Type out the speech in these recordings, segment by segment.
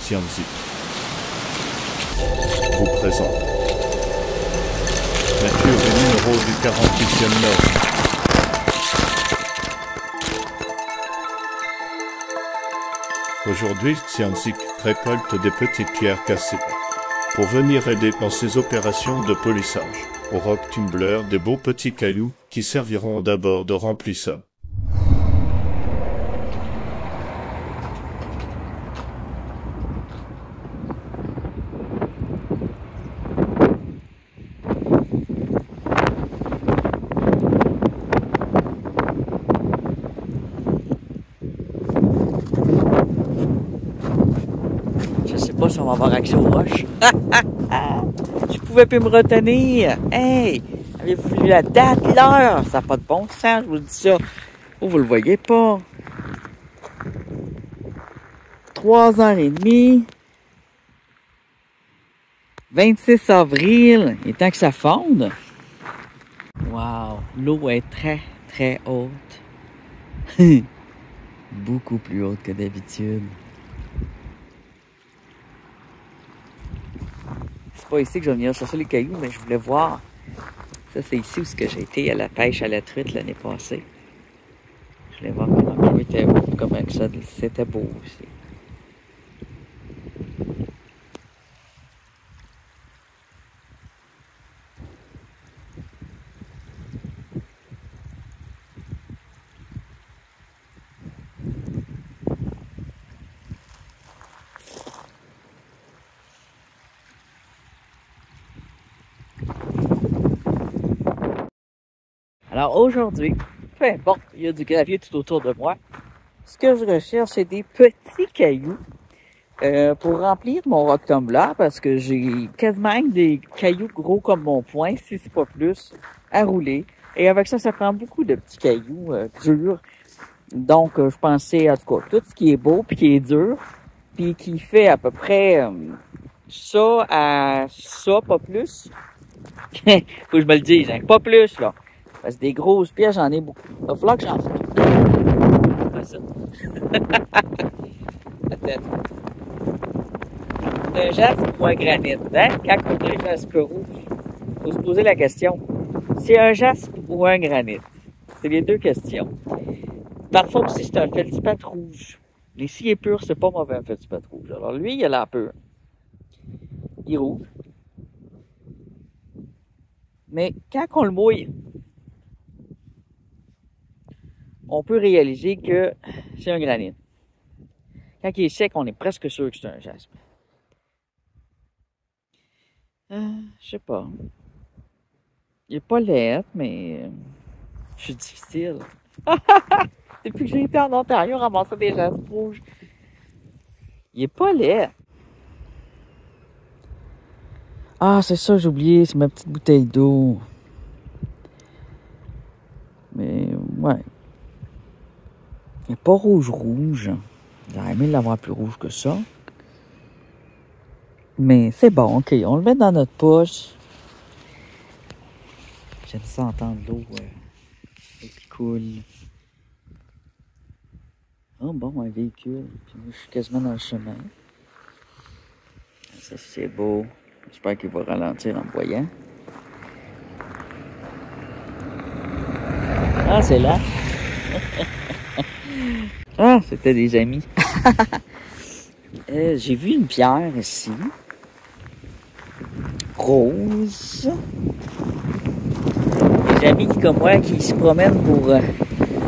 Tianzi vous présente nature et numéro du 48e Nord. Aujourd'hui, Tianzi récolte des petites pierres cassées pour venir aider dans ses opérations de polissage. Au roc tumbler, des beaux petits cailloux qui serviront d'abord de remplisseur. Je sais pas si on va avoir accès aux roches. Je pouvais plus me retenir. Hey! Avez-vous vu la date, l'heure? Ça n'a pas de bon sens, je vous dis ça. Oh, vous le voyez pas. 3h30. 26 avril. Il est temps que ça fonde. Wow! L'eau est très, très haute. Beaucoup plus haute que d'habitude. C'est pas ici que je vais venir chercher les cailloux, mais je voulais voir. Ça, c'est ici où j'ai été à la pêche à la truite l'année passée. Je voulais voir comment l'eau était haute, comment ça, c'était beau aussi. Alors aujourd'hui, peu importe, il y a du gravier tout autour de moi. Ce que je recherche, c'est des petits cailloux pour remplir mon rock tumbler parce que j'ai quasiment des cailloux gros comme mon poing, si c'est pas plus, à rouler. Et avec ça, ça prend beaucoup de petits cailloux durs. Donc, je pensais, en tout cas, tout ce qui est beau puis qui est dur, puis qui fait à peu près ça à ça, pas plus. Faut que je me le dise, hein, pas plus, là. Parce que des grosses pierres, j'en ai beaucoup. Il va falloir que j'en fasse. Pas ça. Attends. Un jaspe ou un granit, hein? Quand on dit un jaspe rouge, il faut se poser la question. C'est un jaspe ou un granit? C'est les deux questions. Parfois aussi, c'est un feldspathe rouge. Mais s'il est pur, c'est pas mauvais un feldspathe rouge. Alors lui, il a l'air pur. Il est rouge. Mais quand on le mouille, on peut réaliser que c'est un granit. Quand il est sec, on est presque sûr que c'est un jaspe. Je sais pas. Il est pas laid, mais je suis difficile. Depuis que j'ai été en Ontario, ramasser des jaspes rouges. Il est pas laid. Ah, c'est ça, j'ai oublié, c'est ma petite bouteille d'eau. Mais, ouais. Il n'est pas rouge. J'aurais aimé l'avoir plus rouge que ça. Mais c'est bon, OK. On le met dans notre poche. J'aime ça entendre l'eau qui coule. Oh bon, un véhicule. Puis moi, je suis quasiment dans le chemin. Ça, c'est beau. J'espère qu'il va ralentir en me voyant. Ah, c'est là. Ah, c'était des amis. J'ai vu une pierre ici. Rose. Des amis comme moi qui se promènent pour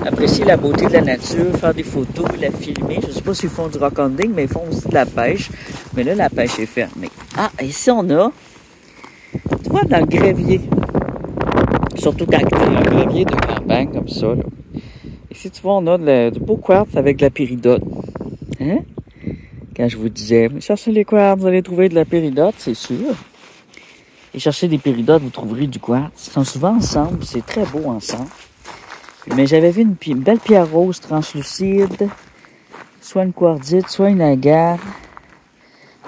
apprécier la beauté de la nature, faire des photos, la filmer. Je ne sais pas s'ils font du rock hunting, mais ils font aussi de la pêche. Mais là, la pêche est fermée. Ah, ici on a, tu vois, dans le gravier. Surtout quand tu as un gravier de campagne comme ça, là. Ici, tu vois, on a du beau quartz avec de la péridote. Hein? Quand je vous disais, cherchez les quartz, vous allez trouver de la péridote, c'est sûr. Et cherchez des péridotes, vous trouverez du quartz. Ils sont souvent ensemble, c'est très beau ensemble. Mais j'avais vu une belle pierre rose translucide, soit une quartzite, soit une agate.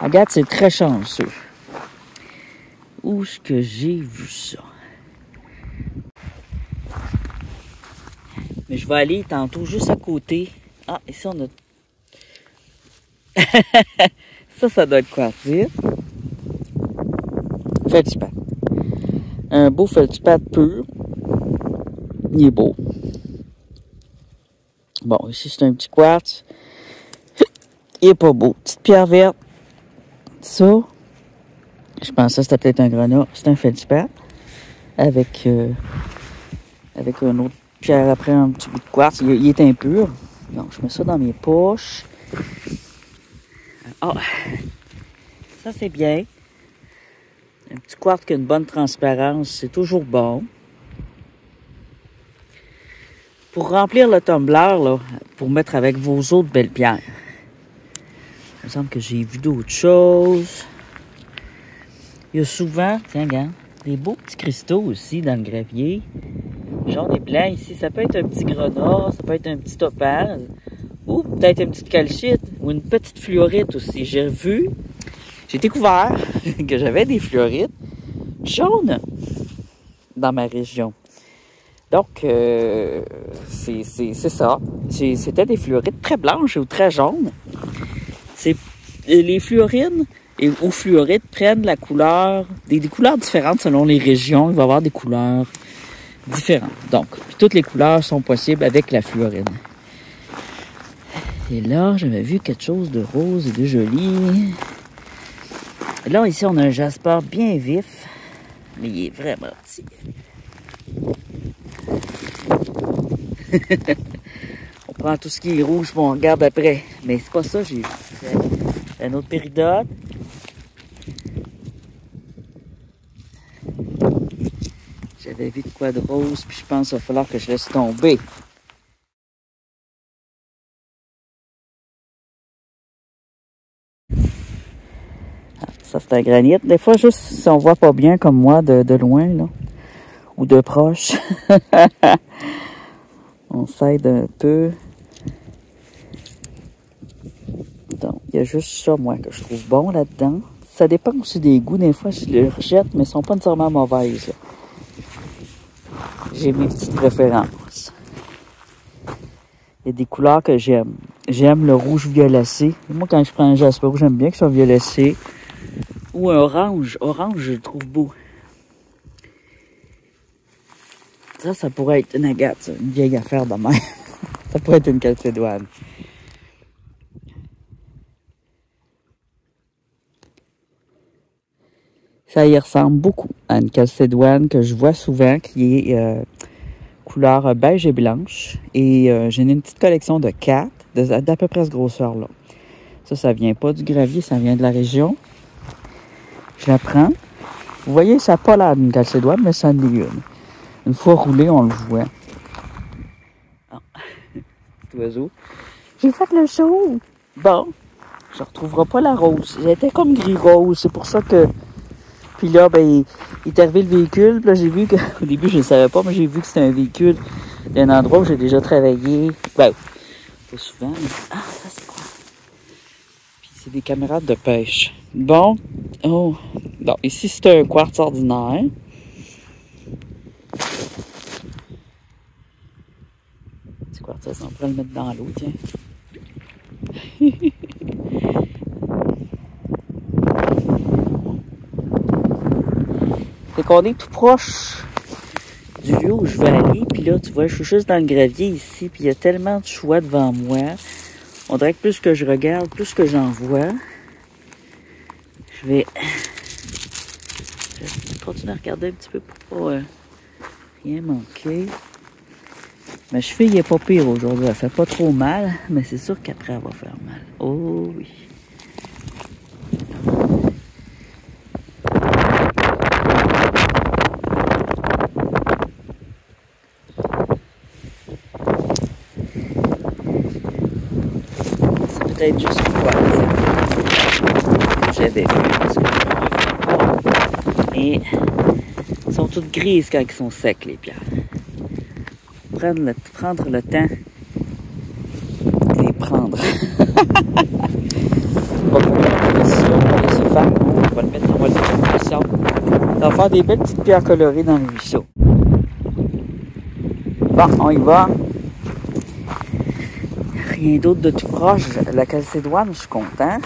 Agate, c'est très chanceux. Où est-ce que j'ai vu ça? Mais je vais aller tantôt juste à côté. Ah, ici on a... Ça doit être quartzite. Feldspath. Un beau feldspath pur. Il est beau. Bon, ici c'est un petit quartz. Il est pas beau. Petite pierre verte. Ça, je pensais que c'était peut-être un grenat. C'est un feldspath. Avec une autre pierre après, un petit bout de quartz. Il est impur. Donc, je mets ça dans mes poches. Ah, ça c'est bien. Un petit quartz qui a une bonne transparence, c'est toujours bon. Pour remplir le tumbler, là, pour mettre avec vos autres belles pierres. Il me semble que j'ai vu d'autres choses. Il y a souvent, tiens, regarde, des beaux petits cristaux aussi dans le gravier. Jaune et blanc ici. Ça peut être un petit grenat, ça peut être un petit topaz. Ou peut-être une petite calcite ou une petite fluorite aussi. J'ai découvert que j'avais des fluorites jaunes dans ma région. Donc, c'est ça. C'était des fluorites très blanches ou très jaunes. Les fluorines ou fluorites prennent la couleur, des couleurs différentes selon les régions. Il va y avoir des couleurs différentes. Donc, toutes les couleurs sont possibles avec la fluorine. Et là, j'avais vu quelque chose de rose et de joli. Et là, ici, on a un jasper bien vif, mais il est vraiment petit. On prend tout ce qui est rouge, bon, on regarde après. Mais c'est pas ça, j'ai vu. C'est un autre péridote. J'avais vu de quoi de rose, puis je pense qu'il va falloir que je laisse tomber. Ça, c'est un granit. Des fois, juste si on voit pas bien comme moi de loin, là, ou de proche, on s'aide un peu. Donc, il y a juste ça, moi, que je trouve bon là-dedans. Ça dépend aussi des goûts. Des fois, je les rejette, mais elles sont pas nécessairement mauvaises, là. J'ai mes petites préférences. Il y a des couleurs que j'aime. J'aime le rouge violacé. Moi, quand je prends un jasper rouge, j'aime bien que ça soit violacé. Ou un orange. Orange, je le trouve beau. Ça pourrait être une agate, ça. Une vieille affaire de même. Ça pourrait être une calcédoine. Ça y ressemble beaucoup à une calcédoine que je vois souvent, qui est couleur beige et blanche. Et j'ai une petite collection de 4, d'à peu près cette grosseur-là. Ça vient pas du gravier, ça vient de la région. Je la prends. Vous voyez, ça n'a pas l'air d'une calcédoine, mais ça en est une. Une fois roulé, on le voit. Ah, petit oiseau. J'ai fait le show. Bon, je ne retrouverai pas la rose. J'étais comme gris-rose, c'est pour ça que... Puis là, ben, il est arrivé le véhicule. Puis là, j'ai vu que... Au début, je ne savais pas, mais j'ai vu que c'était un véhicule d'un endroit où j'ai déjà travaillé. Ben, pas souvent, mais... Ah, ça, c'est quoi? Puis c'est des camarades de pêche. Bon. Oh. Donc, ici, c'est un quartz ordinaire. Petit quartz, on pourrait le mettre dans l'eau, tiens. Fait qu'on est tout proche du lieu où je vais aller. Puis là, tu vois, je suis juste dans le gravier ici. Puis il y a tellement de choix devant moi. On dirait que plus que je regarde, plus que j'en vois. Je vais continuer à regarder un petit peu pour pas rien manquer. Ma cheville n'est pas pire aujourd'hui. Elle fait pas trop mal, mais c'est sûr qu'après, elle va faire mal. Oh oui. C'est peut-être juste quoi, j'avais vu. Et elles sont toutes grises quand elles sont secs, les pierres. Prendre le temps de les prendre. On va le mettre dans le ruisseau. Ça va faire des belles petites pierres colorées dans le ruisseau. Bon, on y va. Rien d'autre de tout proche. La calcédoine, je suis content.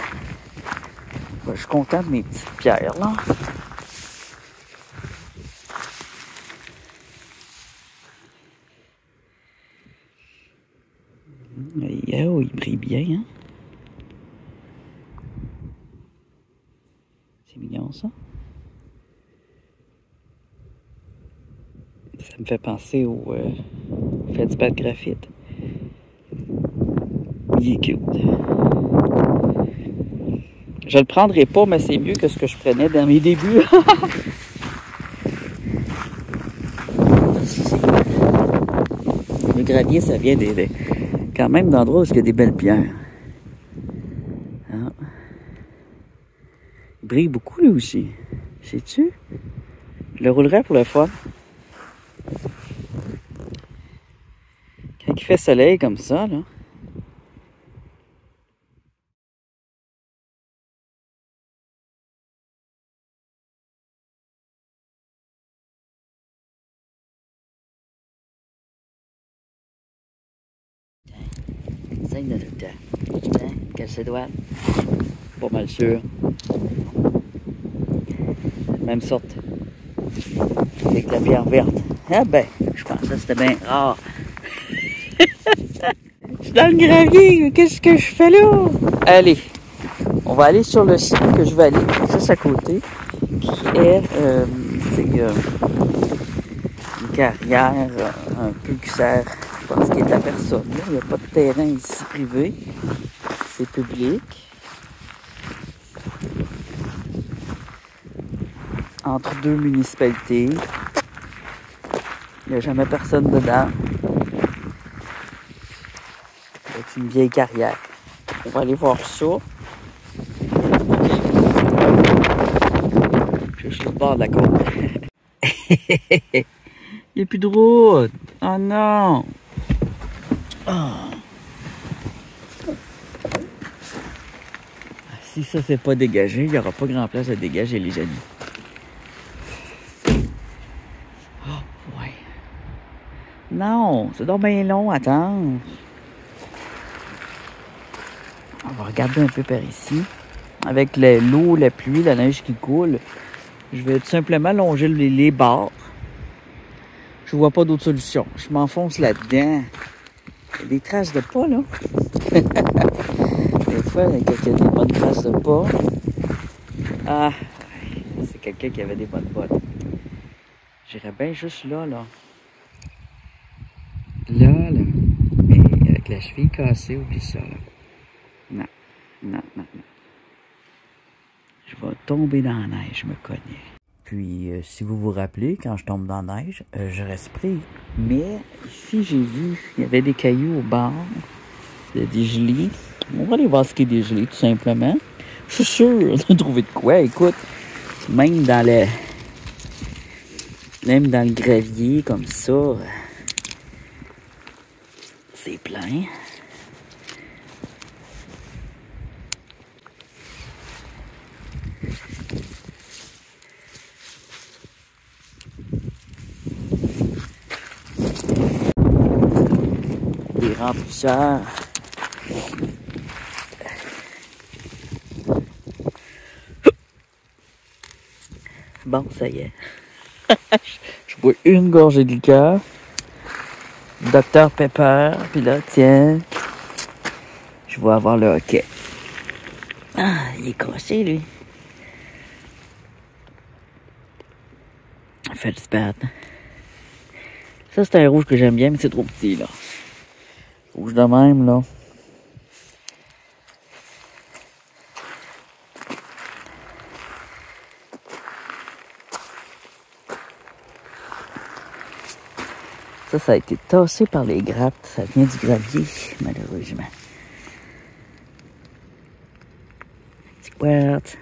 Ben, je suis content de mes petites pierres, là. Oh, il brille bien, hein? C'est mignon, ça. Ça me fait penser au feldspar de graphite. Il est cute. Je le prendrai pas, mais c'est mieux que ce que je prenais dans mes débuts. Le gravier, ça vient quand même d'endroits où il y a des belles pierres. Ah. Il brille beaucoup, lui aussi. Sais-tu? Je le roulerais pour le fun. Quand il fait soleil comme ça, là. Signe de tout le temps. Hein? Quelle c'est douane? Pas mal sûr. Même sorte. Avec la pierre verte. Ah ben, je pensais que c'était bien rare. Je suis dans le gravier, qu'est-ce que je fais là? Allez, on va aller sur le site que je vais aller, juste à côté, qui est une carrière un peu qui sert, je pense qu'il est à personne. Il n'y a pas de terrain ici privé, c'est public. Entre deux municipalités. Il n'y a jamais personne dedans. C'est une vieille carrière. On va aller voir ça. Je suis sur le bord de la côte. Il n'y a plus de route. Oh non. Oh. Si ça c'est pas dégagé, il n'y aura pas grand place à dégager, les amis. Oh, ouais. Non, c'est donc bien long, attends. On va regarder un peu par ici. Avec l'eau, la pluie, la neige qui coule, je vais tout simplement longer les bords. Je vois pas d'autre solution. Je m'enfonce là-dedans. Il y a des traces de pas, là. Des fois, il y a des bonnes traces de pas. Ah, c'est quelqu'un qui avait des bonnes bottes. J'irais bien juste là, là. Là. Mais avec la cheville cassée, oublie ça, là. Non. Je vais tomber dans la neige, je me connais. Puis, si vous vous rappelez, quand je tombe dans la neige, je reste pris. Mais ici, j'ai vu, il y avait des cailloux au bord, des gelées. On va aller voir ce qui est dégelé, tout simplement. Je suis sûr de trouver de quoi. Écoute, même dans le gravier, comme ça, c'est plein. Des remplisseurs. Bon, ça y est. Je bois une gorgée de liqueur. Dr Pepper. Puis là, tiens. Je vais avoir le hockey. Ah, il est cassé, lui. Feldspar. Ça, c'est un rouge que j'aime bien, mais c'est trop petit, là. Rouge de même, là. Ça a été tassé par les grattes. Ça vient du gravier, malheureusement. Petit quartz.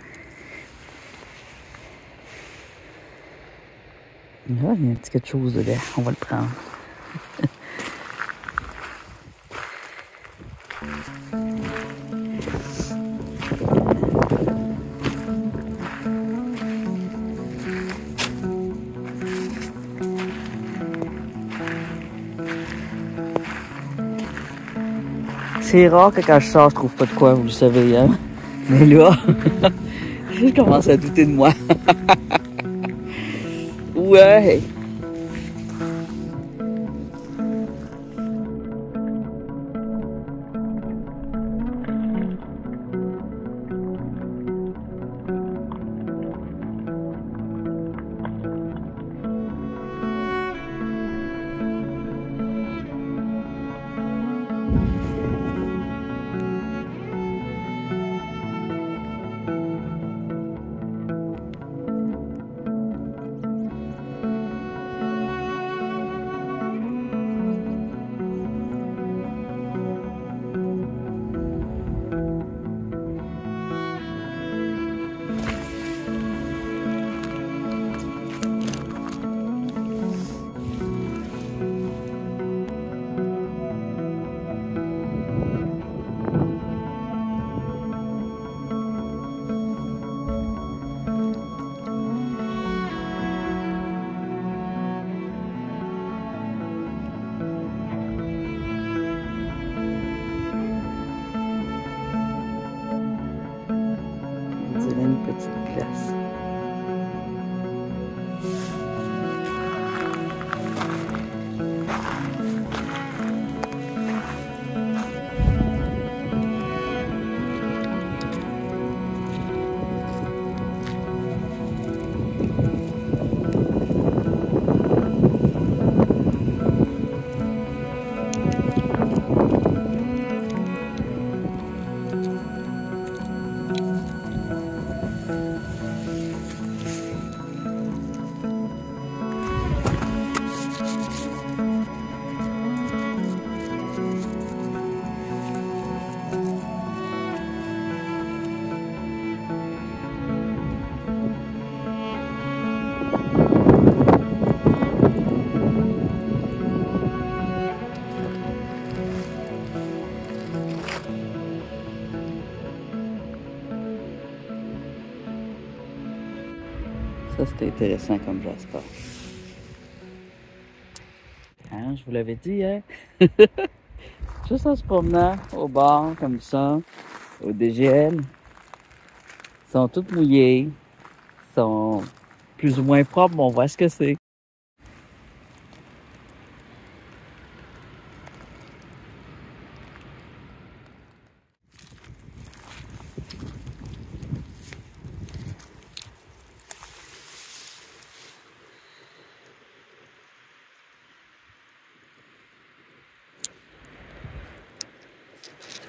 Là, il y a un petit quelque chose dedans. On va le prendre. C'est rare que quand je sors, je trouve pas de quoi, vous le savez, hein. Mais là, Je commence à douter de moi. Ouais. On dirait une petite glace. Ça, c'était intéressant comme Jasper. Hein, je vous l'avais dit, hein? Juste en se promenant au bord, comme ça, au DGL. Ils sont tous mouillés. Ils sont plus ou moins propres, mais on voit ce que c'est.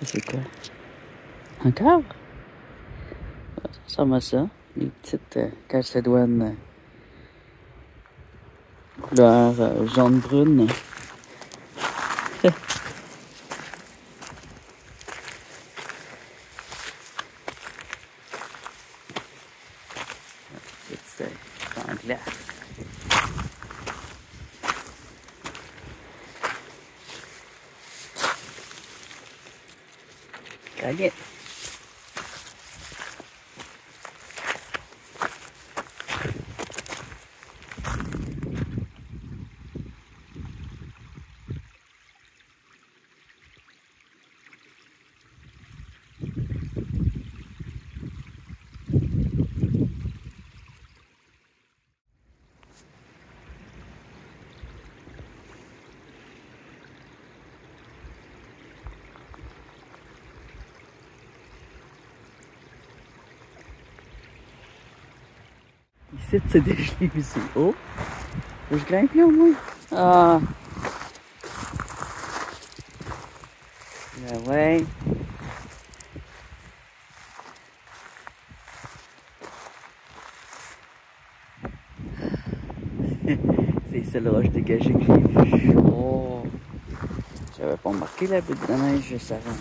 C'est quoi? Encore? Ça ressemble à ça. Les petites calcédoines couleur jaune-brune. C'est en glace. Allez. Ici, c'est dégelé aussi. Oh! Faut que je grimpe là au moins. Ah! Ben ouais. C'est celle roche dégagée que j'ai vue. Oh! J'avais pas remarqué la butte de neige juste avant.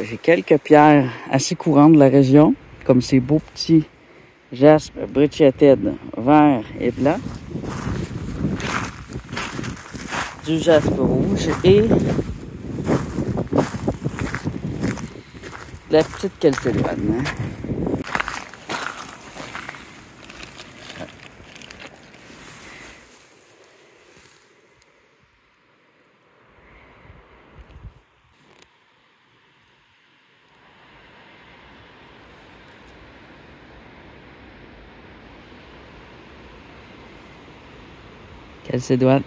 J'ai quelques pierres assez courantes de la région, comme ces beaux petits jaspes brecciated vert et blanc, du jaspe rouge et la petite calcédoine. calcédoine.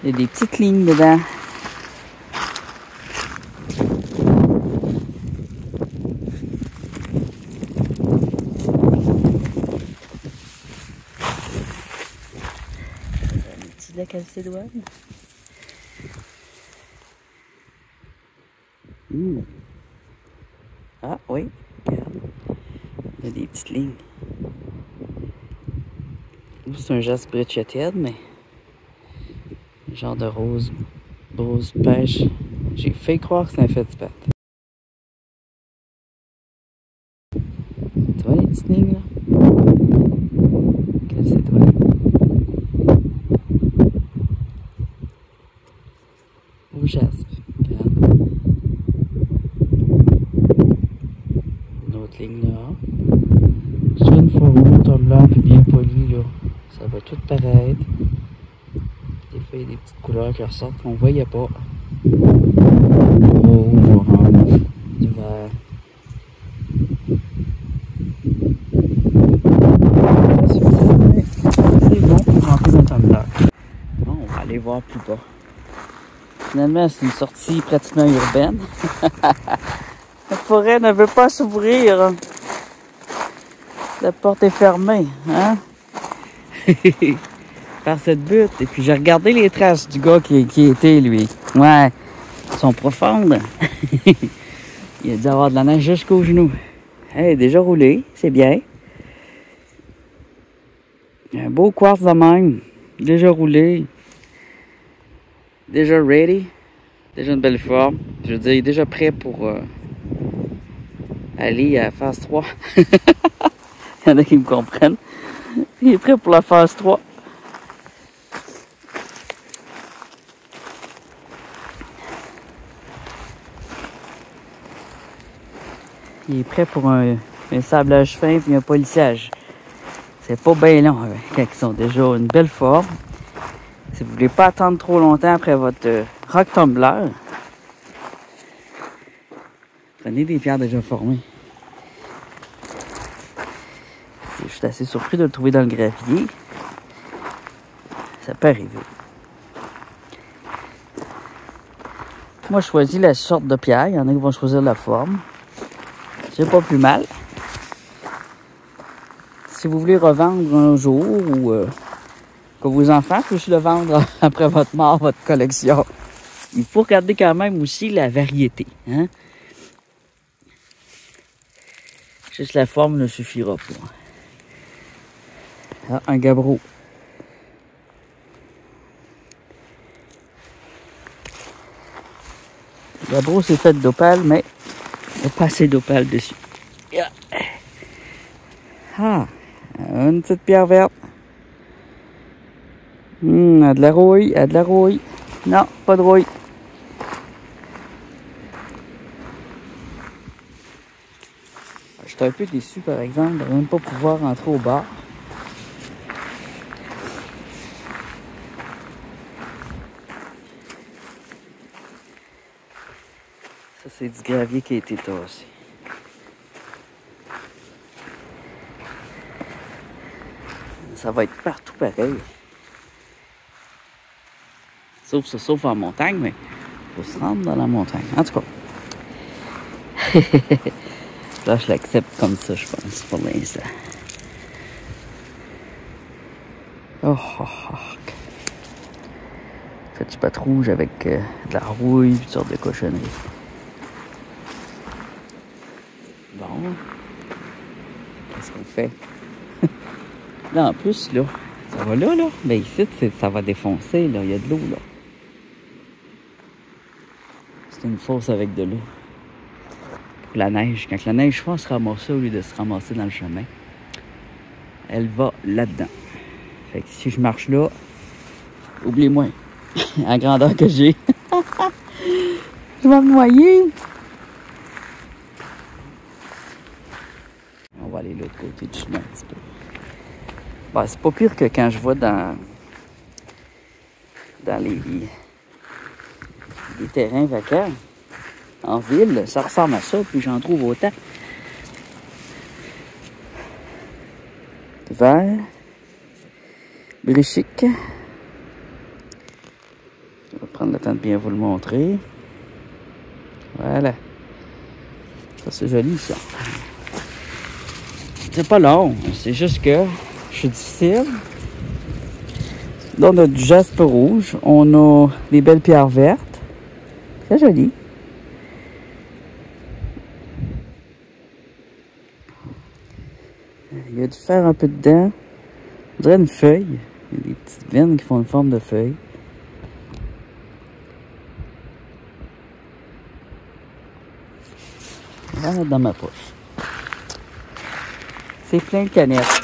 Il y a des petites lignes dedans. De la calcédoine. Ah oui, regarde. Il y a des petites lignes. C'est un jaspe brecciatiade, mais genre de rose pêche. J'ai fait croire que c'est un fétipat. Tu vois les petites lignes là? Calcédoine. Au jaspe. Regarde. Une autre ligne là. Sur une fois rouge, un blanc puis bien poli là. Ça va tout paraître. Des fois, il y a des petites couleurs qui ressortent qu'on ne voyait pas. Rouge, orange, du vert. C'est bon pour rentrer dans le tumbler. Bon, on va aller voir plus bas. Finalement, c'est une sortie pratiquement urbaine. La forêt ne veut pas s'ouvrir. La porte est fermée, hein? Par cette butte. Et puis j'ai regardé les traces du gars qui était, lui. Ouais, elles sont profondes. Il a dû avoir de la neige jusqu'aux genoux. Hey, déjà roulé, c'est bien. Un beau quartz de même. Déjà roulé. Déjà ready. Déjà une belle forme. Je veux dire, il est déjà prêt pour aller à phase 3. Il y en a qui me comprennent. Il est prêt pour la phase 3. Il est prêt pour un sablage fin et un polissage. C'est pas bien long quand ils sont déjà une belle forme. Si vous voulez pas attendre trop longtemps après votre rock tumbler, prenez des pierres déjà formées. Je suis assez surpris de le trouver dans le gravier. Ça peut arriver. Moi, je choisis la sorte de pierre. Il y en a qui vont choisir la forme. C'est pas plus mal. Si vous voulez revendre un jour ou que vos enfants puissent le vendre après votre mort, votre collection, il faut regarder quand même aussi la variété. Hein? Juste la forme ne suffira pas. Ah, un gabbro. Le gabbro, c'est fait d'opale, mais il n'y a pas assez d'opale dessus. Yeah. Ah, une petite pierre verte. De la rouille, de la rouille. Non, pas de rouille. Je suis un peu déçu, par exemple, de ne même pas pouvoir rentrer au bar. Ça, c'est du gravier qui a été tassé. Ça va être partout pareil. Sauf en montagne, mais il faut se rendre dans la montagne. En tout cas. Là, je l'accepte comme ça, je pense, pour l'instant. Oh. Fait du pâte rouge avec de la rouille, toutes sortes de cochonneries. Bon. Qu'est-ce qu'on fait? Là, en plus, là, ça va là. Mais ici, ça va défoncer, là. Il y a de l'eau, là. C'est une fosse avec de l'eau. Pour la neige. Quand la neige va se ramasser au lieu de se ramasser dans le chemin, elle va là-dedans. Fait que si je marche là, oubliez-moi. À la grandeur que j'ai. Je vais me noyer. On va aller de l'autre côté du chemin un petit peu. Bon, c'est pas pire que quand je vais dans les terrains vacants. En ville, ça ressemble à ça, puis j'en trouve autant. Vert, Brichic. Je vais prendre le temps de bien vous le montrer. Voilà. Ça, c'est joli, ça. C'est pas long, c'est juste que je suis difficile. Là, on a du jaspe rouge. On a des belles pierres vertes. Très joli. Il y a du fer un peu dedans. On dirait une feuille. Il y a des petites veines qui font une forme de feuille. Je vais la mettre dans ma poche. C'est plein de canettes.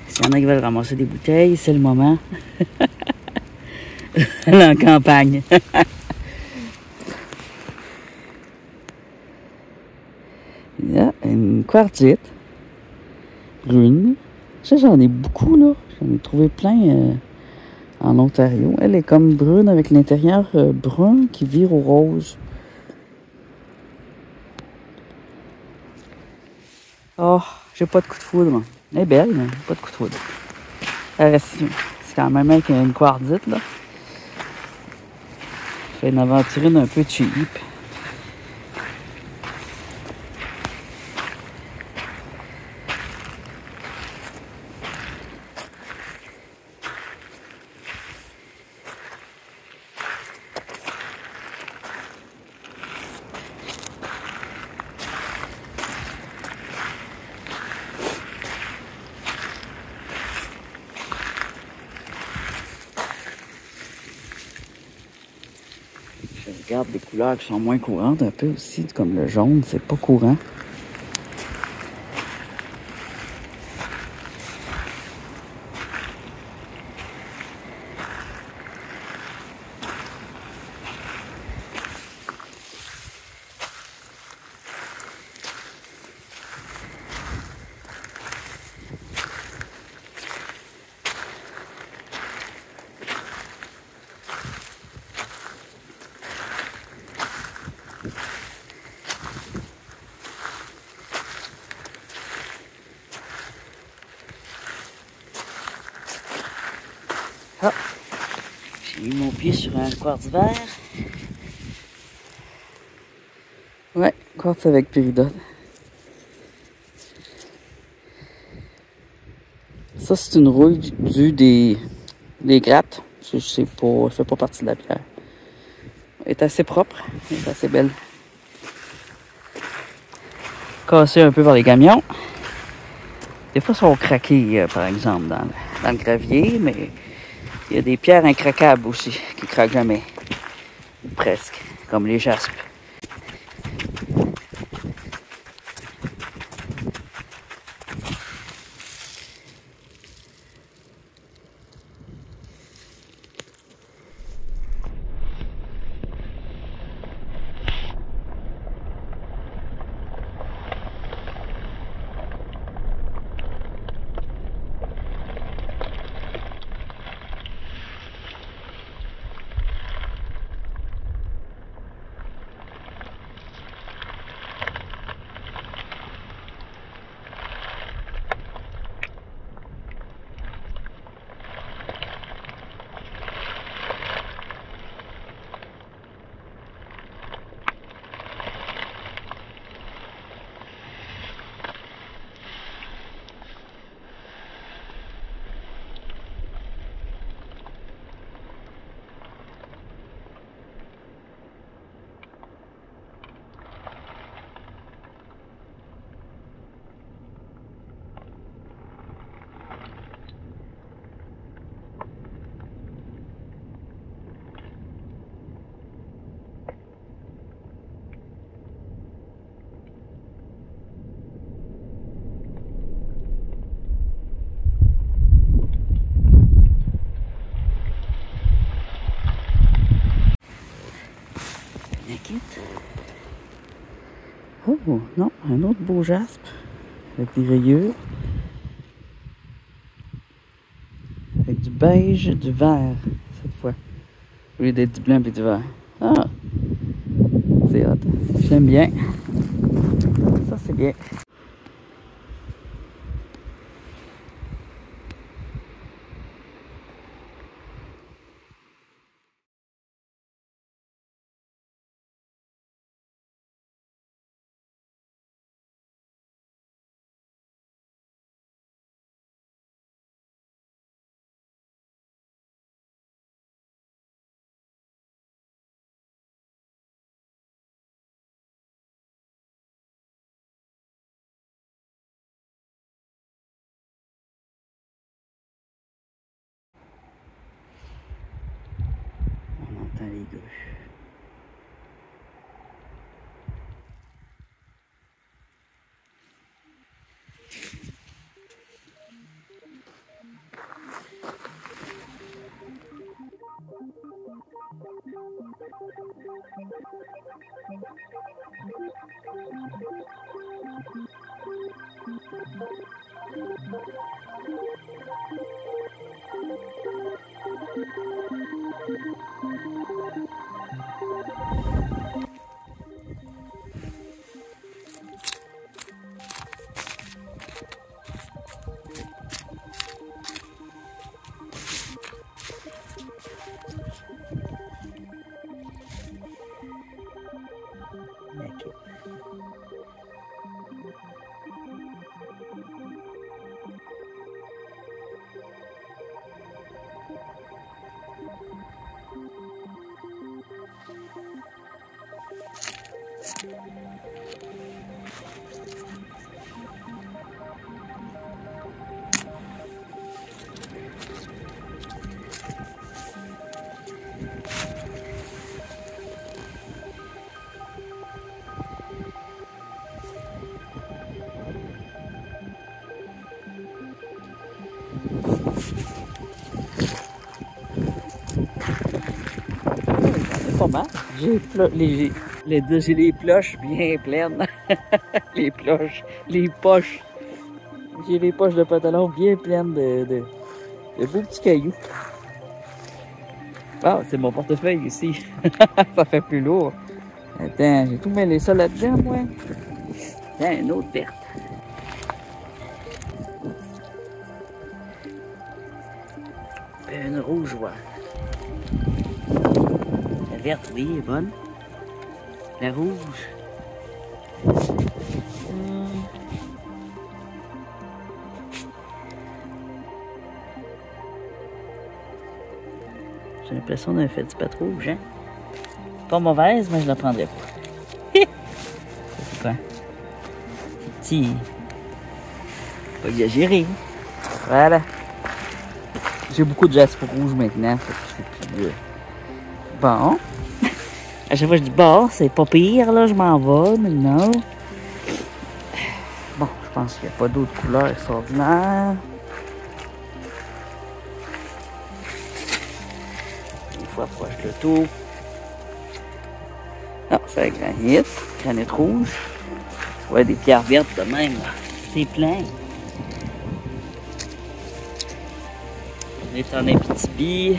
S'il y en a qui veulent ramasser des bouteilles, c'est le moment. En campagne. Il y a une quartzite brune. Ça, j'en ai beaucoup, là. J'en ai trouvé plein en Ontario. Elle est comme brune avec l'intérieur brun qui vire au rose. Oh, j'ai pas de coup de foudre, moi. Elle est belle, mais pas de coup de foudre. Elle reste, c'est quand même avec une quartzite, là. Fait une aventurine un peu cheap. Je regarde des couleurs qui sont moins courantes un peu aussi, comme le jaune, c'est pas courant. Ah, j'ai mis mon pied sur un quartz vert. Ouais, quartz avec péridote. Ça, c'est une rouille des grattes. Je sais pas, elle fait pas partie de la pierre. Elle est assez propre, elle est assez belle. Cassée un peu par les camions. Des fois, ça va craquer, par exemple, dans le gravier, mais il y a des pierres incraquables aussi, qui craquent jamais. Presque, comme les jaspes. Oh non, un autre beau jaspe avec des rayures. Avec du beige et du vert cette fois. Au lieu d'être du blanc et du vert. Ah! C'est hot. J'aime bien. Ça c'est bien. dans les grues. J'ai les ploches bien pleines. Les poches. J'ai les poches de pantalon bien pleines de beaux petits cailloux. Ah, c'est mon portefeuille ici. Ça fait plus lourd. Attends, j'ai tout mêlé ça là-dedans, moi. Attends, une autre verte. Une rouge, ouais. La verte, oui, elle est bonne. La rouge. J'ai l'impression d'un fait du pas trop rouge, hein? Pas mauvaise, mais je la prendrais pas. C'est quoi? C'est petit. Pas exagéré. Voilà. J'ai beaucoup de jaspe rouge maintenant. C'est plus... Bon. À chaque fois je dis bon, c'est pas pire, là, je m'en vais, mais non. Bon, je pense qu'il n'y a pas d'autres couleurs extraordinaires. Une fois approche le tout. Non, c'est la granite rouge. Ouais, des pierres vertes de même, là. C'est plein. On est en Abitibi.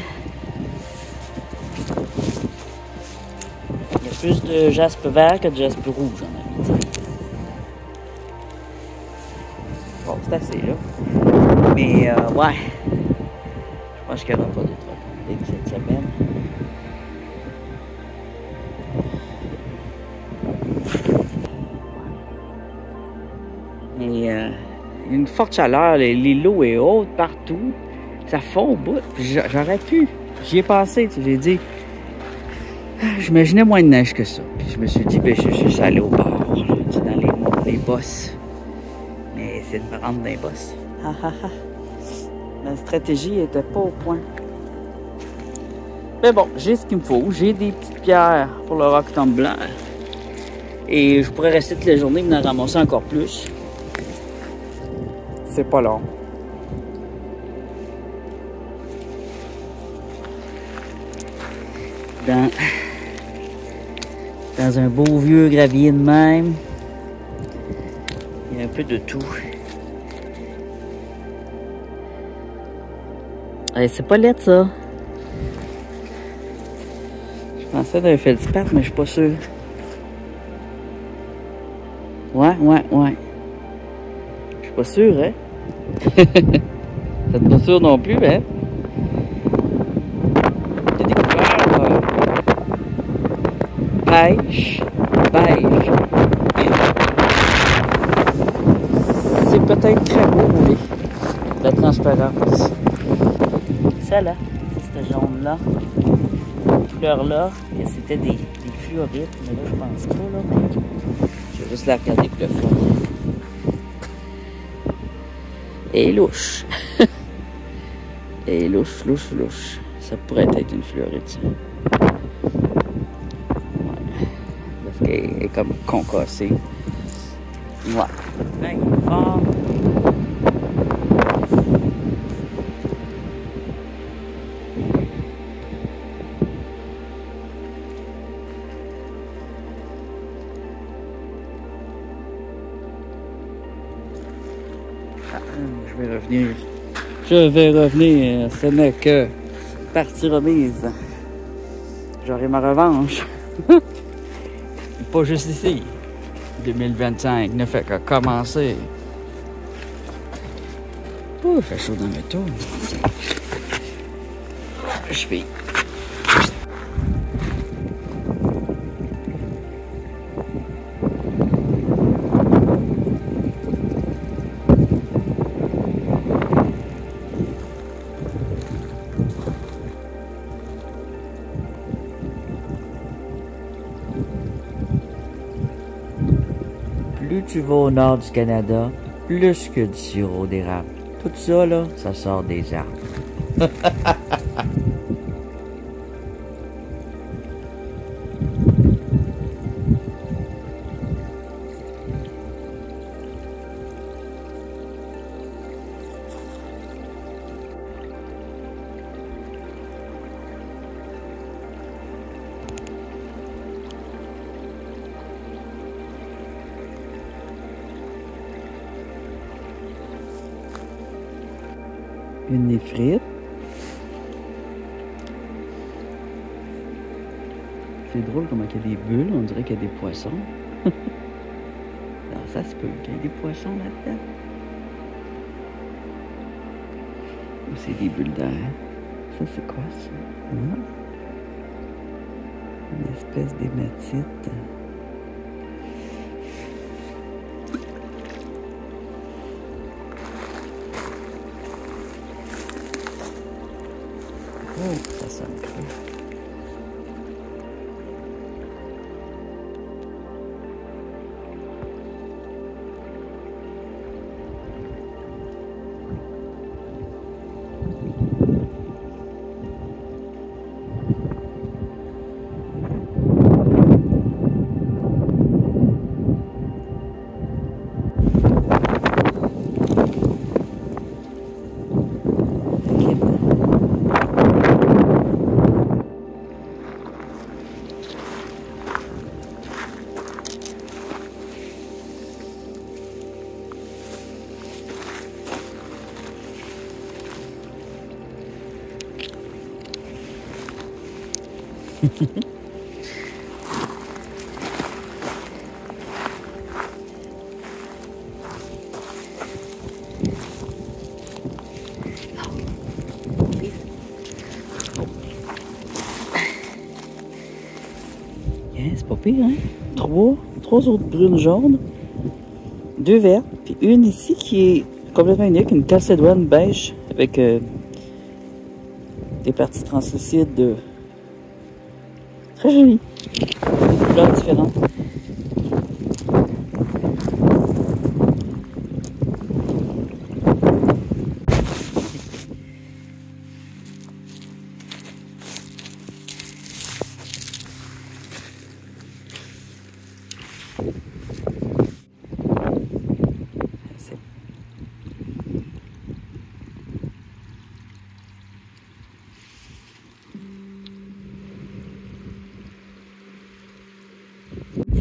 Il y a plus de jaspe vert que de jaspe rouge en Abitibi. Bon, c'est assez là. Mais ouais. Je pense qu'il n'y aura pas d'autres activités cette semaine. Mais il y a une forte chaleur, l'eau est haute partout. Ça fond au bout. J'aurais pu. J'y ai passé, tu sais, j'ai dit. J'imaginais moins de neige que ça. Puis je me suis dit, ben, je suis juste allé au bord, là, tu sais, dans les bosses. Mais c'est de me rendre dans les bosses. Ma stratégie était pas au point. Mais bon, j'ai ce qu'il me faut. J'ai des petites pierres pour le rock tumbler. Et je pourrais rester toute la journée et m'en ramasser encore plus. C'est pas long. Dans un beau vieux gravier de même, il y a un peu de tout. Hey, c'est pas laid ça. Je pensais d'un feldspath, mais je suis pas sûr. Ouais. Je suis pas sûr, hein? T'es pas sûr non plus, hein? J'ai des couleurs beige. C'est peut-être très beau, oui. La transparence. Ça là, c'est ce jaune-là. Cette fleur-là, c'était des fluorites, mais là je pense pas, là. Mais je vais juste la regarder pour le fond. Et louche. Et louche. Ça pourrait être une fleurite, ça. parce qu'elle est comme concassée. Ouais. Ben, il est fort. Je vais revenir. Je vais revenir. Ce n'est que partie remise. J'aurai ma revanche. Pas juste ici. 2025 ne fait que commencer. Oh, il fait chaud dans le métro. Je vais. Plus tu vas au nord du Canada, plus que du sirop d'érable. Tout ça, là, ça sort des arbres. Une néphrite. C'est drôle comment il y a des bulles, on dirait qu'il y a des poissons. Non, ça se peut qu'il y ait des poissons là-dedans. Ou c'est des bulles d'air. Ça, c'est quoi ça? Hein? Une espèce d'hématite. Oh, ça sonne creux. C'est pas pire, hein? Trois autres brunes jaunes, 2 vertes, puis une ici qui est complètement unique, une calcédoine beige avec des parties translucides très jolies, couleurs différentes.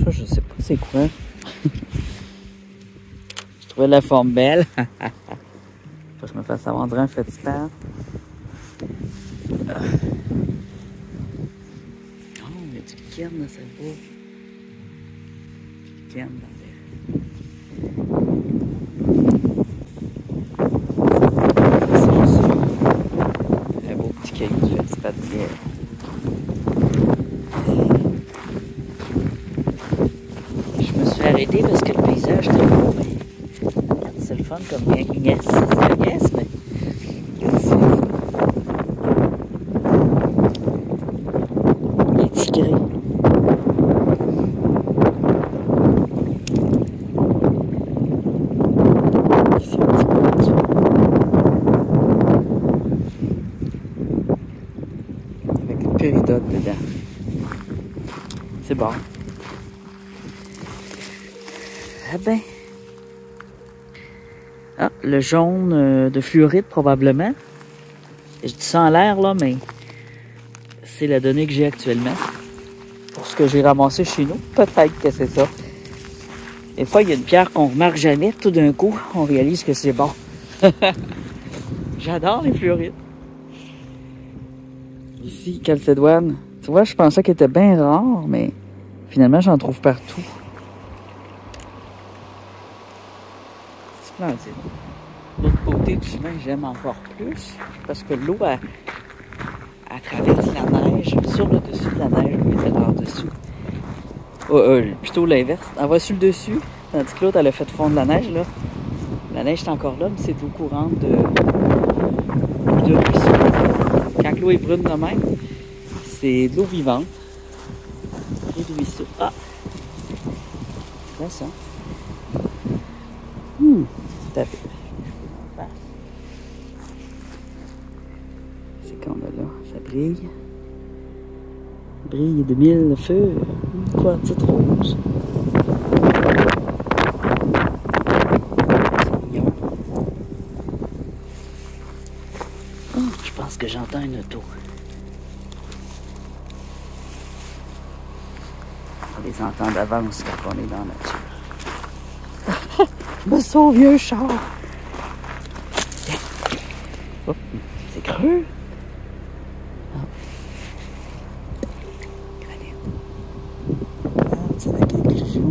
Ça, je sais pas c'est quoi. Je trouvais la forme belle. Faut que je me fasse avoir un fétispère. Oh, il y a du lichen dans cette boue. Lichen dans c'est juste ça. Un beau petit caillou de fétispère de bière. Arrêter parce que le paysage est beau, mais c'est le fun comme Agnès. C'est Agnès, mais les tigrés. Ici, un petit peu là-dessus. Avec une péridote dedans. C'est bon. Ah ben. Ah, le jaune de fluorite probablement. Je dis ça en l'air là, mais c'est la donnée que j'ai actuellement. Pour ce que j'ai ramassé chez nous, peut-être que c'est ça. Des fois, il y a une pierre qu'on remarque jamais. Tout d'un coup, on réalise que c'est bon. J'adore les fluorites. Ici, calcédoine. Tu vois, je pensais qu'elle était bien rare, mais finalement, j'en trouve partout. C'est splendide. L'autre côté du chemin, j'aime encore plus parce que l'eau, elle traverse la neige sur le dessus de la neige, oui, c'est par-dessus. Plutôt l'inverse. Elle va sur le dessus, tandis que l'autre, elle a fait fondre la neige, là. La neige est encore là, mais c'est de l'eau courante de ruisseau. Quand l'eau est brune de même, c'est de l'eau vivante. L'eau de ruisseau. Ah! C'est quoi ça? T'as vu. C'est qu'on a là. Ça brille. Brille de mille feux. Quoi, petite rose. C'est mignon. Oh, je pense que j'entends une auto. On les entend d'avance quand on est dans la nature. Je me sauve, vieux char! Oh, c'est creux! Oh. Allez. Ah, c'est la conclusion.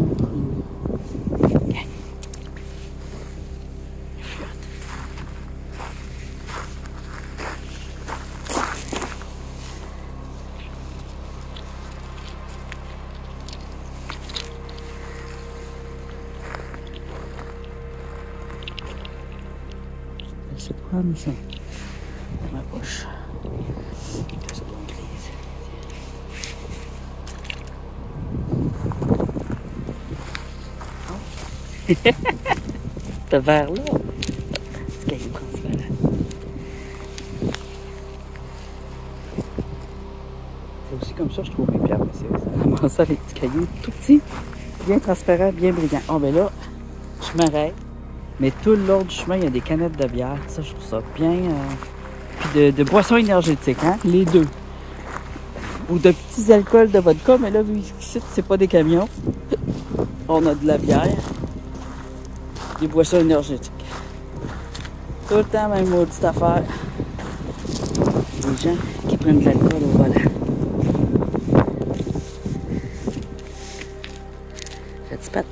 C'est prendre ça dans ma poche. C'est bon grise. Ce verre-là, c'est caillou transparent. C'est aussi comme ça que je trouve mes pierres précieuses. Vraiment ça, les petits cailloux tout petits, bien transparents, bien brillants. Oh, ben là, je m'arrête. Mais tout le long du chemin, il y a des canettes de bière. Ça, je trouve ça bien. Puis de boissons énergétiques, hein? Les deux. Ou de petits alcools de vodka. Mais là, vu ici, c'est pas des camions. On a de la bière. Des boissons énergétiques. Tout le temps, même maudite affaire. Des gens qui prennent de l'alcool au volant. Faites spot.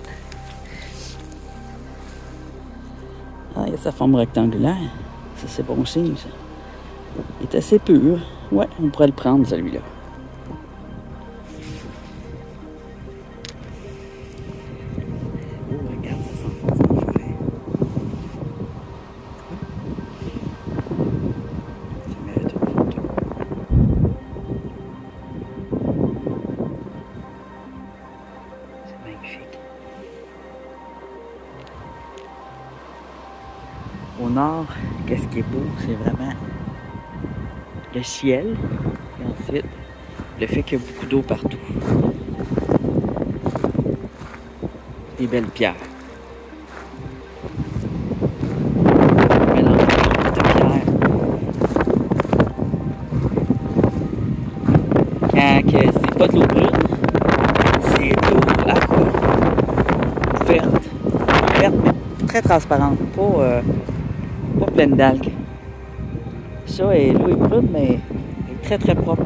Ah, il y a sa forme rectangulaire. Ça, c'est bon signe, ça. Il est assez pur. Ouais, on pourrait le prendre, celui-là. Oh, regarde, ça s'enfonce dans le forêt. Ça mérite une photo. C'est magnifique. Au nord, qu'est-ce qui est beau, c'est vraiment le ciel et ensuite le fait qu'il y a beaucoup d'eau partout. Des belles pierres. Un mélange de pierres. Quand c'est pas de l'eau brune, c'est de l'eau aqua. Verte. Verte, mais très transparente. Pas pleine d'algues. Ça, l'eau est brune, mais elle est très très propre.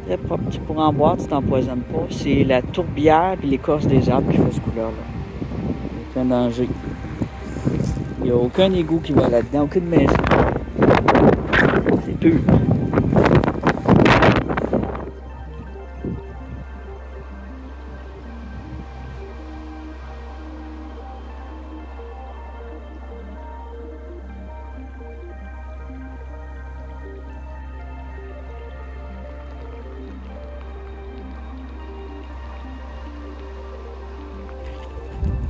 Très propre. Tu pourras en boire, tu t'empoisonnes pas. C'est la tourbière et l'écorce des arbres qui fait cette couleur-là. Aucun danger. Il n'y a aucun égout qui va là-dedans, aucune maison. C'est pur.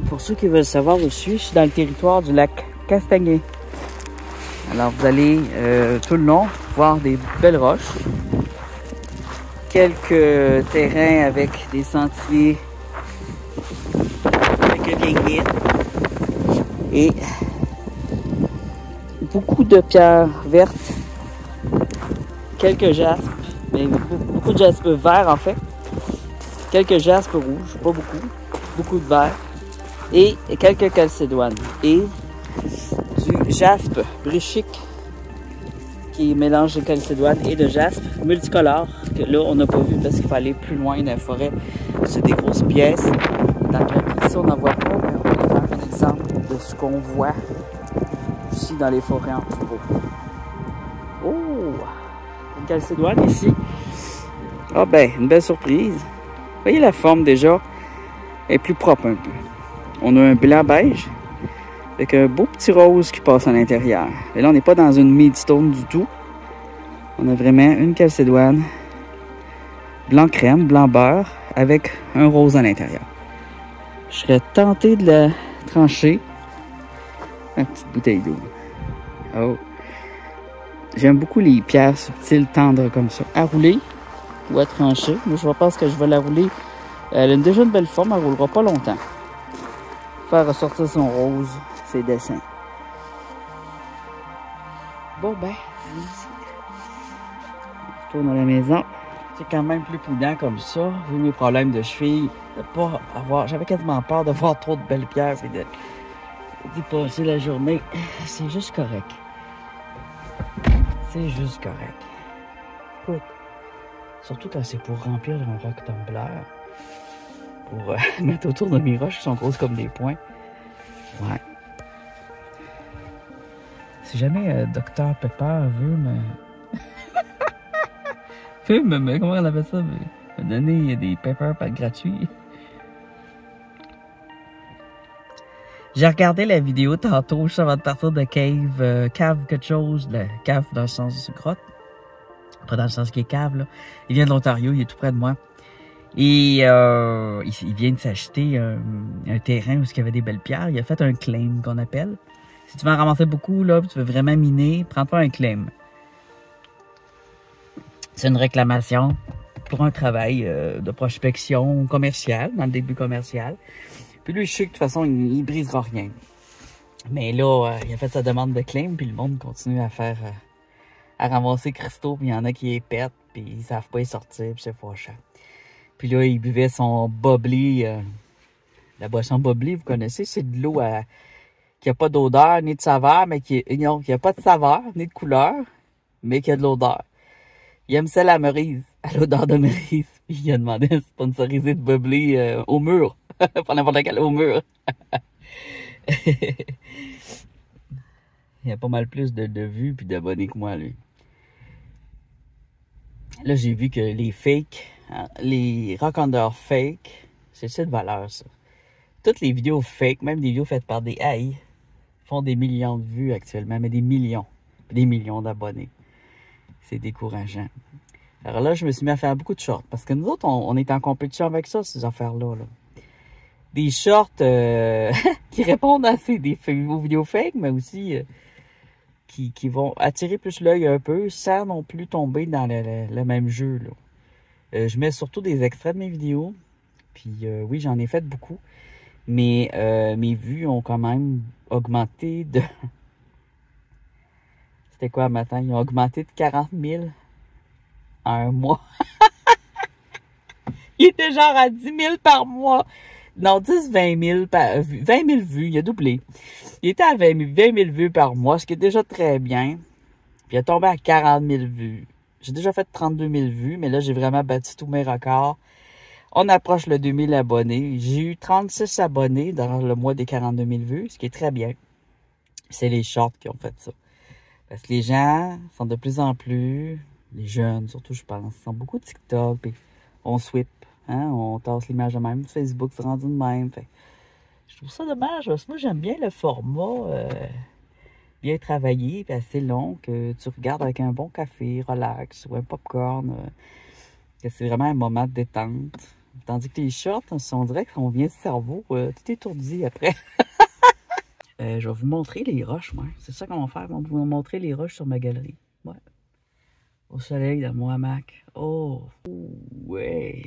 Pour ceux qui veulent savoir où je suis dans le territoire du lac Castagnet. Alors vous allez tout le long voir des belles roches, quelques terrains avec des sentiers avec quelques vieilles mines. Et beaucoup de pierres vertes, quelques jaspes, mais beaucoup de jaspes verts en fait, quelques jaspes rouges, pas beaucoup, beaucoup de verts, et quelques calcédoines, et du jaspe brichique qui est mélange de calcédoine et de jaspe multicolore, que là on n'a pas vu parce qu'il fallait plus loin dans la forêt. C'est des grosses pièces. Dans ici on n'en voit pas, mais on peut faire un exemple de ce qu'on voit ici dans les forêts en Touro. Oh! Une calcédoine ici. Ah ben, une belle surprise. Vous voyez la forme déjà est plus propre un peu. On a un blanc beige avec un beau petit rose qui passe à l'intérieur. Et là, on n'est pas dans une midstone du tout. On a vraiment une calcédoine blanc crème, blanc beurre, avec un rose à l'intérieur. Je serais tenté de la trancher. Une petite bouteille d'eau. Oh. J'aime beaucoup les pierres subtiles, tendres comme ça. À rouler ou à trancher. Moi, je pense que je vais la rouler. Elle a déjà une belle forme, elle ne roulera pas longtemps. Faire ressortir son rose, ses dessins. Bon, ben, allons-y. Je retourne à la maison. C'est quand même plus prudent comme ça, vu mes problèmes de cheville, de pas avoir... J'avais quasiment peur de voir trop de belles pierres et d'y passer la journée. C'est juste correct. C'est juste correct. Écoute, surtout quand c'est pour remplir un rock tumbler, pour mettre autour de mes roches qui sont grosses comme des poings. Ouais. Si jamais Dr Pepper veut me... comment on appelle ça? Me donner des peppers gratuits. J'ai regardé la vidéo tantôt, juste avant de partir de cave quelque chose, la cave dans le sens grotte, pas dans le sens qui est cave, là. Il vient de l'Ontario, il est tout près de moi. Et il vient de s'acheter un terrain où il y avait des belles pierres. Il a fait un claim qu'on appelle. Si tu veux en ramasser beaucoup, là, puis tu veux vraiment miner, prends-toi un claim. C'est une réclamation pour un travail de prospection commerciale, dans le début commercial. Puis lui, je sais que de toute façon, il brisera rien. Mais là, il a fait sa demande de claim, puis le monde continue à faire... à ramasser cristaux, puis il y en a qui les pètent, puis ils savent pas y sortir, puis c'est fâchant. Puis là, il buvait son bubbly. La boisson bubbly, vous connaissez, c'est de l'eau qui n'a pas d'odeur ni de saveur, mais qui n'a pas de saveur ni de couleur, mais qui a de l'odeur. Il aime ça la Merise, à l'odeur de Merise. Puis il a demandé à sponsoriser de bubbly au mur. Pas n'importe quel au mur. Il y a pas mal plus de vues puis d'abonnés que moi, lui. Là, j'ai vu que les fakes, hein, les rockanders fake, c'est ça de valeur, ça. Toutes les vidéos fake, même des vidéos faites par des AI, font des millions de vues actuellement, mais des millions d'abonnés. C'est décourageant. Alors là, je me suis mis à faire beaucoup de shorts, parce que nous autres, on est en compétition avec ça, ces affaires-là. Là. Des shorts qui répondent à aux vidéos fake, mais aussi... Qui vont attirer plus l'œil un peu sans non plus tomber dans le même jeu. Là. Je mets surtout des extraits de mes vidéos. Puis oui, j'en ai fait beaucoup. Mais mes vues ont quand même augmenté de... C'était quoi matin? Ils ont augmenté de 40 000 en un mois. Il était genre à 10 000 par mois. Non, 20 000 vues, il a doublé. Il était à 20 000 vues par mois, ce qui est déjà très bien. Puis il est tombé à 40 000 vues. J'ai déjà fait 32 000 vues, mais là, j'ai vraiment battu tous mes records. On approche le 2 000 abonnés. J'ai eu 36 abonnés dans le mois des 42 000 vues, ce qui est très bien. C'est les shorts qui ont fait ça. Parce que les gens sont de plus en plus, les jeunes surtout, je pense, sont beaucoup de TikTok, puis on sweep. Hein, on tasse l'image de même. Facebook, c'est rendu de même. Fait. Je trouve ça dommage. Parce que moi, j'aime bien le format bien travaillé et assez long que tu regardes avec un bon café, relax, ou un popcorn. Que c'est vraiment un moment de détente. Tandis que les shorts, on dirait qu'on vient du cerveau. Tout étourdi après. Je vais vous montrer les roches, moi. C'est ça qu'on va faire. On va vous montrer les roches sur ma galerie. Ouais. Au soleil, dans mon hamac. Oh, ouais.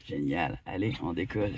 Génial. Allez, on décolle.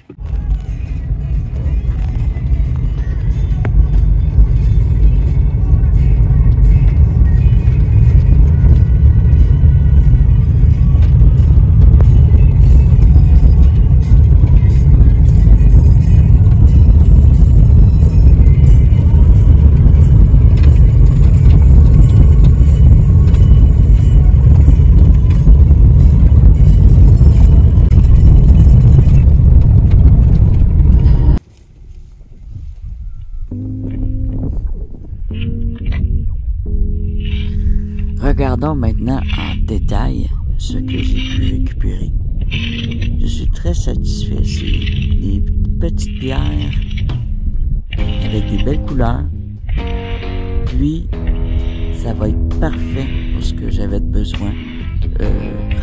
Regardons maintenant en détail ce que j'ai pu récupérer. Je suis très satisfait. C'est des petites pierres avec des belles couleurs. Puis, ça va être parfait pour ce que j'avais besoin,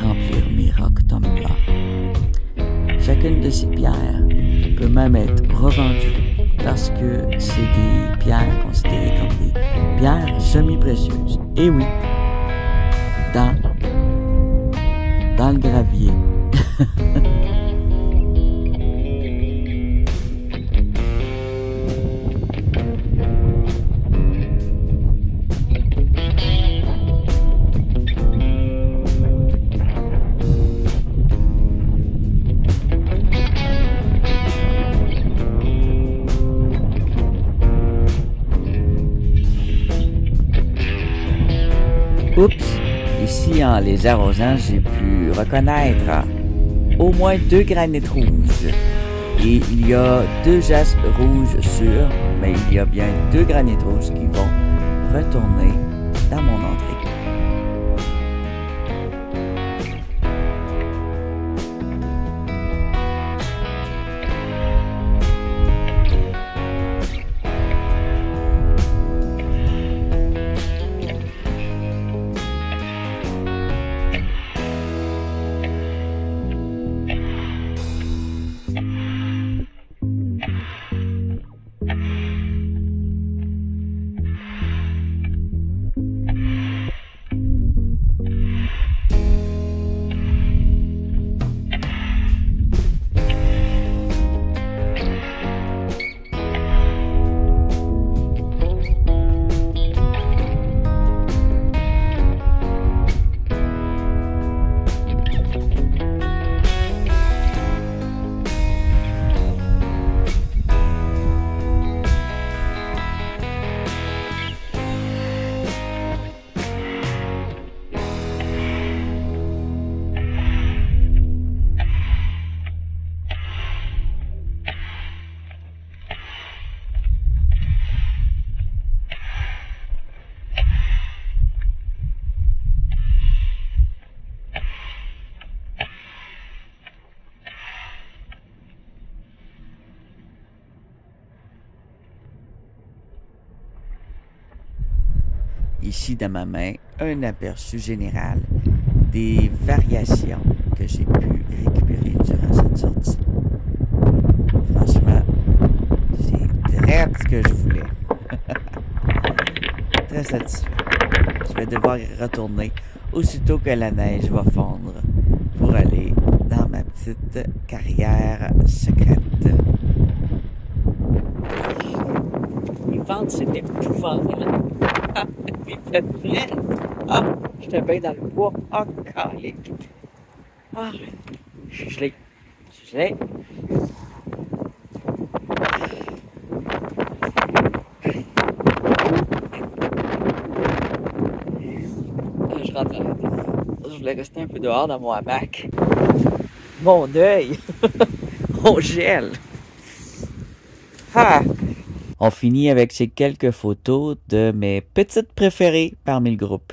remplir mes rocs tumblers. Chacune de ces pierres peut même être revendue parce que c'est des pierres considérées comme des pierres semi-précieuses. Et oui, dans le gravier. Oups! Ici, en les arrosant, j'ai pu reconnaître au moins 2 granites rouges. Et il y a 2 jaspes rouges sûrs, mais il y a bien 2 granites rouges qui vont retourner dans mon entrée. Ici dans ma main, un aperçu général des variations que j'ai pu récupérer durant cette sortie. Franchement, c'est très ce que je voulais. Très satisfait. Je vais devoir y retourner aussitôt que la neige va fondre pour aller dans ma petite carrière secrète. Les ventes, c'est épouvantable. Il fait frais. Ah, j'étais bien dans le bois. Ah, calique. Ah, je suis gelé. Je suis gelé. Je rentre. Je voulais rester un peu dehors dans mon hamac. Mon œil. On gèle. Ah. On finit avec ces quelques photos de mes petites préférées parmi le groupe.